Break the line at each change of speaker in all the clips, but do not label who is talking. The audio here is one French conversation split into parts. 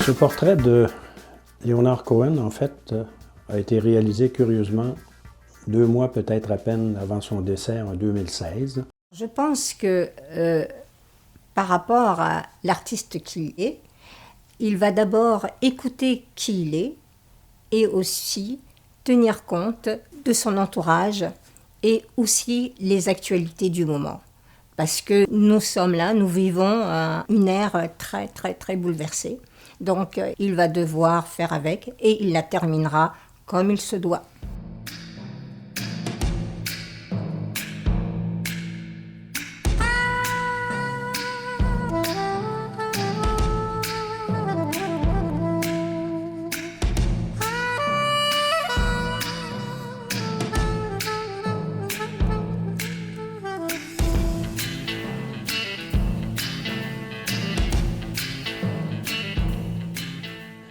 Ce portrait de Leonard Cohen, en fait, a été réalisé curieusement 2 mois peut-être à peine avant son décès en 2016.
Je pense que par rapport à l'artiste qu'il est, il va d'abord écouter qui il est et aussi tenir compte de son entourage et aussi les actualités du moment. Parce que nous sommes là, nous vivons une ère très très très bouleversée. Donc il va devoir faire avec et il la terminera comme il se doit.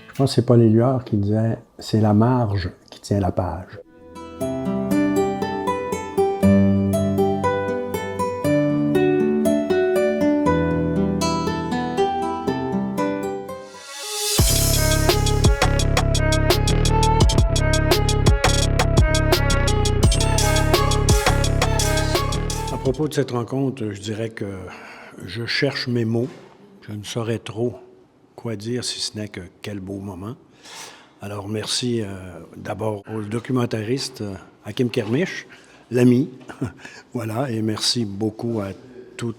Je pense que c'est Paul Éluard qui disait « c'est la marge qui tient la page ». À propos de cette rencontre, je dirais que je cherche mes mots. Je ne saurais trop quoi dire si ce n'est que quel beau moment. Alors merci d'abord au documentariste Hakim Kermiche, l'ami, voilà, et merci beaucoup à toutes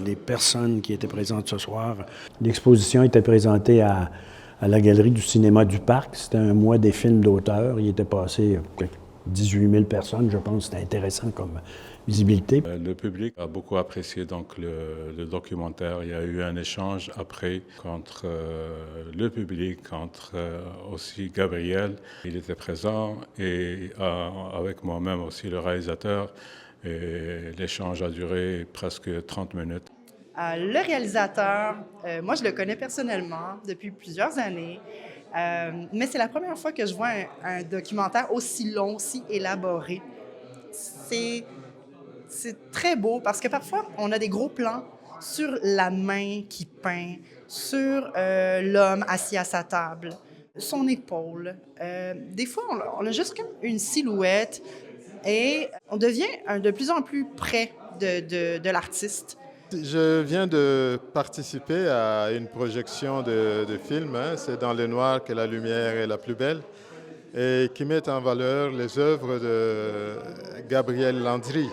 les personnes qui étaient présentes ce soir. L'exposition était présentée à la Galerie du cinéma du Parc. C'était un mois des films d'auteur. Il était passé 18 000 personnes, je pense. C'était intéressant comme visibilité.
Le public a beaucoup apprécié donc le documentaire. Il y a eu un échange après entre le public, entre aussi Gabriel. Il était présent et avec moi-même aussi le réalisateur. Et l'échange a duré presque 30 minutes.
Le réalisateur, moi je le connais personnellement depuis plusieurs années, mais c'est la première fois que je vois un documentaire aussi long, aussi élaboré. C'est très beau parce que parfois on a des gros plans sur la main qui peint, sur l'homme assis à sa table, son épaule. Des fois on a juste comme une silhouette et on devient de plus en plus près de l'artiste.
Je viens de participer à une projection de film, c'est dans le noir que la lumière est la plus belle, et qui met en valeur les œuvres de Gabriel Landry.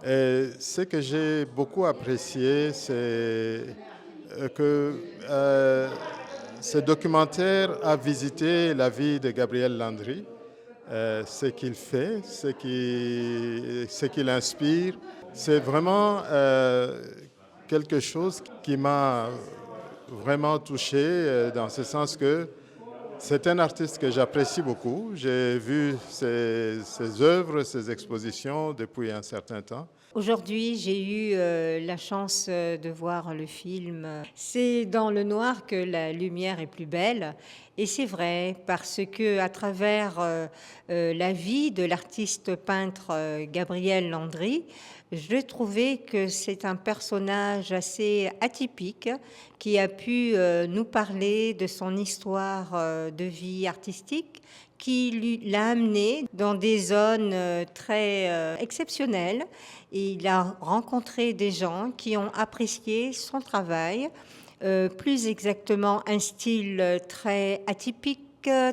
Et ce que j'ai beaucoup apprécié, c'est que ce documentaire a visité la vie de Gabriel Landry, ce qu'il fait, ce qu'il inspire. C'est vraiment quelque chose qui m'a vraiment touché dans ce sens que c'est un artiste que j'apprécie beaucoup. J'ai vu ses œuvres, ses expositions depuis un certain temps.
Aujourd'hui, j'ai eu la chance de voir le film. C'est dans le noir que la lumière est plus belle. Et c'est vrai, parce que à travers la vie de l'artiste peintre Gabriel Landry, je trouvais que c'est un personnage assez atypique qui a pu nous parler de son histoire de vie artistique, qui l'a amené dans des zones très exceptionnelles. Et il a rencontré des gens qui ont apprécié son travail, plus exactement un style très atypique,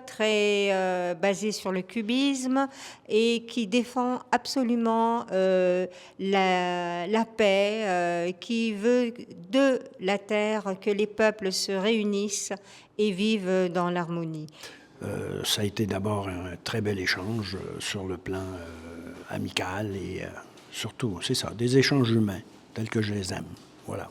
très basé sur le cubisme et qui défend absolument la paix, qui veut de la terre que les peuples se réunissent et vivent dans l'harmonie.
Ça a été d'abord un très bel échange sur le plan amical et surtout, c'est ça, des échanges humains tels que je les aime. Voilà.